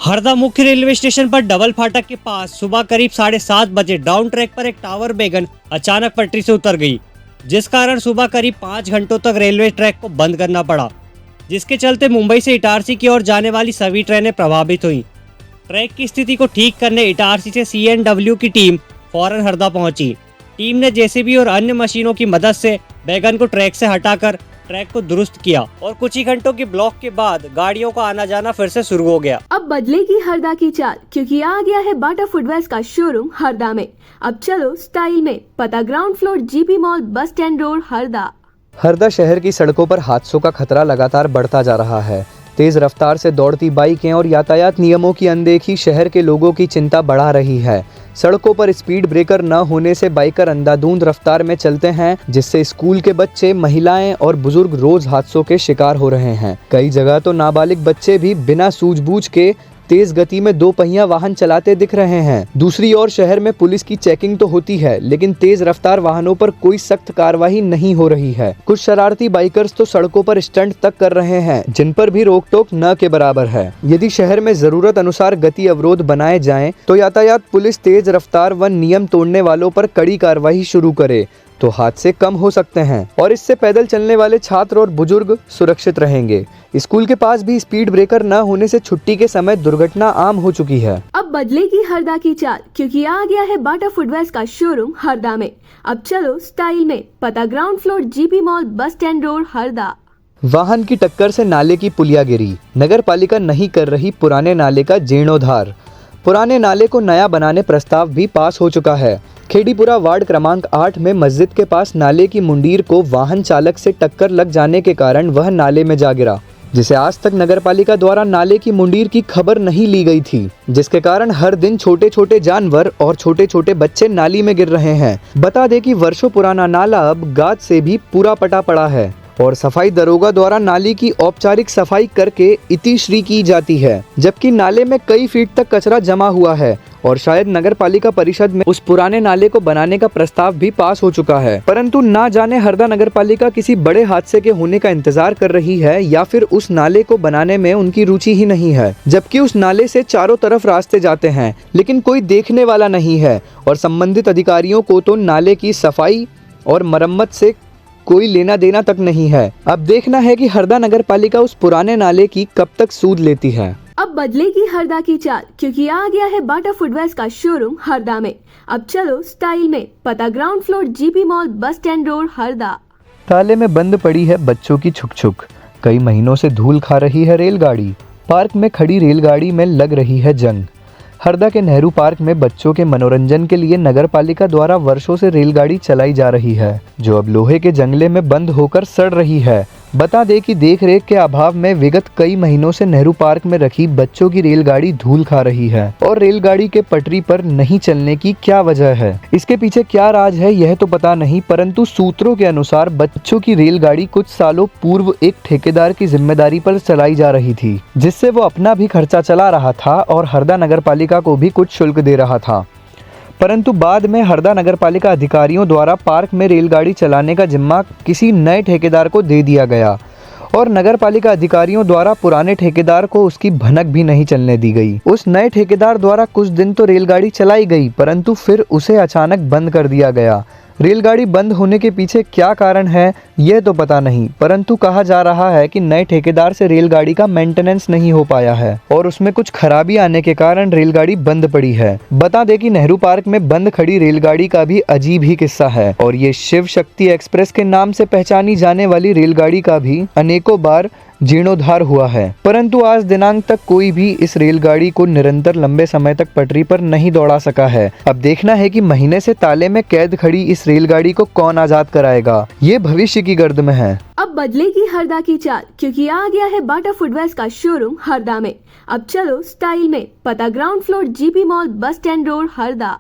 हरदा मुख्य railway station पर double फाटक के पास सुबह करीब 7:30 बजे डाउन ट्रैक पर एक टावर वैगन अचानक पटरी से उतर गई, जिस कारण सुबह करीब 5 घंटों तक रेलवे ट्रैक को बंद करना पड़ा, जिसके चलते मुंबई से इटारसी की ओर जाने वाली सभी ट्रेनें प्रभावित हुई। ट्रैक की स्थिति को ठीक करने इटारसी से CNW की टीम फौरन हरदा पहुंची। टीम ने JCB और अन्य मशीनों की मदद से वैगन को ट्रैक से हटाकर ट्रैक को दुरुस्त किया और कुछ ही घंटों की ब्लॉक के बाद गाड़ियों का आना जाना फिर से शुरू हो गया। अब बदलेगी हरदा की चाल, क्योंकि आ गया है बाटा फुटवेयर्स का शोरूम हरदा में। अब चलो स्टाइल में, पता ground floor GP mall, bus stand road, Harda. Harda शहर की सड़कों पर हादसों का खतरा लगातार बढ़ता जा रहा है। तेज रफ्तार से दौड़ती बाइकें और यातायात नियमों की अनदेखी शहर के लोगों की चिंता बढ़ा रही है। सड़कों पर स्पीड ब्रेकर न होने से बाइकर अंधाधुंध रफ्तार में चलते हैं, जिससे स्कूल के बच्चे, महिलाएं और बुजुर्ग रोज हादसों के शिकार हो रहे हैं। कई जगह तो नाबालिग बच्चे भी बिना सूझबूझ के तेज गति में 2 पहिया वाहन चलाते दिख रहे हैं। दूसरी ओर शहर में पुलिस की चेकिंग तो होती है, लेकिन तेज रफ्तार वाहनों पर कोई सख्त कार्रवाई नहीं हो रही है। कुछ शरारती बाइकर्स तो सड़कों पर स्टंट तक कर रहे हैं, जिन पर भी रोक टोक न के बराबर है। यदि शहर में जरूरत अनुसार गति अवरोध बनाए जाएं, तो यातायात पुलिस तेज रफ्तार व नियम तोड़ने वालों पर कड़ी कार्रवाई शुरू करे तो हादसे कम हो सकते हैं और इससे पैदल चलने वाले छात्र और बुजुर्ग सुरक्षित रहेंगे। स्कूल के पास भी स्पीड ब्रेकर न होने से छुट्टी के समय दुर्घटना आम हो चुकी है। अब बदलेगी हरदा की चाल, क्योंकि आ गया है बाटा फुटवेयर्स का शोरूम हरदा में। अब चलो स्टाइल में, पता ground floor GP mall, bus stand road, Harda. वाहन की टक्कर से नाले की पुलिया गिरी, नगर पालिका नहीं कर रही पुराने नाले का जीर्णोद्धार। पुराने नाले को नया बनाने प्रस्ताव भी पास हो चुका है। खेड़ीपुरा वार्ड क्रमांक 8 में मस्जिद के पास नाले की मुंडीर को वाहन चालक से टक्कर लग जाने के कारण वह नाले में जा गिरा, जिसे आज तक नगरपालिका द्वारा नाले की मुंडीर की खबर नहीं ली गई थी, जिसके कारण हर दिन छोटे छोटे जानवर और छोटे छोटे बच्चे नाली में गिर रहे हैं। बता दें कि वर्षों पुराना नाला अब गाद से भी पूरा पटा पड़ा है और सफाई दरोगा द्वारा नाली की औपचारिक सफाई करके इतिश्री की जाती है, जबकि नाले में कई फीट तक कचरा जमा हुआ है और शायद नगर पालिका परिषद में उस पुराने नाले को बनाने का प्रस्ताव भी पास हो चुका है। परंतु ना जाने हरदा नगर पालिका किसी बड़े हादसे के होने का इंतजार कर रही है या फिर उस नाले को बनाने में उनकी रुचि ही नहीं है, जबकि उस नाले से चारों तरफ रास्ते जाते हैं, लेकिन कोई देखने वाला नहीं है और संबंधित अधिकारियों को तो नाले की सफाई और मरम्मत से कोई लेना देना तक नहीं है। अब देखना है कि हरदा नगर पालिका उस पुराने नाले की कब तक सूद लेती है। अब बदलेगी हरदा की चाल, क्योंकि आ गया है बाटा फुटवेयर्स का शोरूम हरदा में। अब चलो स्टाइल में, पता ground floor GP mall, bus stand road, Harda. ताले में बंद पड़ी है बच्चों की छुक छुक, कई महीनों से धूल खा रही है रेलगाड़ी, पार्क में खड़ी रेलगाड़ी में लग रही है जंग। हरदा के नेहरू पार्क में बच्चों के मनोरंजन के लिए नगर पालिका द्वारा वर्षों से रेलगाड़ी चलाई जा रही है, जो अब लोहे के जंगले में बंद होकर सड़ रही है। बता दें कि देखरेख के अभाव में विगत कई महीनों से नेहरू पार्क में रखी बच्चों की रेलगाड़ी धूल खा रही है और रेलगाड़ी के पटरी पर नहीं चलने की क्या वजह है, इसके पीछे क्या राज है, यह तो पता नहीं। परंतु सूत्रों के अनुसार बच्चों की रेलगाड़ी कुछ सालों पूर्व एक ठेकेदार की जिम्मेदारी पर चलाई जा रही थी, जिससे वो अपना भी खर्चा चला रहा था और हरदा नगर पालिका को भी कुछ शुल्क दे रहा था। परंतु बाद में हरदा नगरपालिका अधिकारियों द्वारा पार्क में रेलगाड़ी चलाने का जिम्मा किसी नए ठेकेदार को दे दिया गया और नगरपालिका अधिकारियों द्वारा पुराने ठेकेदार को उसकी भनक भी नहीं चलने दी गई। उस नए ठेकेदार द्वारा कुछ दिन तो रेलगाड़ी चलाई गई, परंतु फिर उसे अचानक बंद कर दिया गया। रेलगाड़ी बंद होने के पीछे क्या कारण है यह तो पता नहीं, परंतु कहा जा रहा है कि नए ठेकेदार से रेलगाड़ी का मेंटेनेंस नहीं हो पाया है और उसमें कुछ खराबी आने के कारण रेलगाड़ी बंद पड़ी है। बता दें कि नेहरू पार्क में बंद खड़ी रेलगाड़ी का भी अजीब ही किस्सा है और ये शिव शक्ति एक्सप्रेस के नाम से पहचानी जाने वाली रेलगाड़ी का भी अनेकों बार जीर्णोद्धार हुआ है, परंतु आज दिनांक तक कोई भी इस रेलगाड़ी को निरंतर लंबे समय तक पटरी पर नहीं दौड़ा सका है। अब देखना है कि महीने से ताले में कैद खड़ी इस रेलगाड़ी को कौन आजाद कराएगा, ये भविष्य की गर्द में है। अब बदलेगी हरदा की चाल, क्योंकि आ गया है बाटा फुटवेयर्स का शोरूम हरदा में। अब चलो स्टाइल में, पता ground floor GP mall, bus stand road, Harda.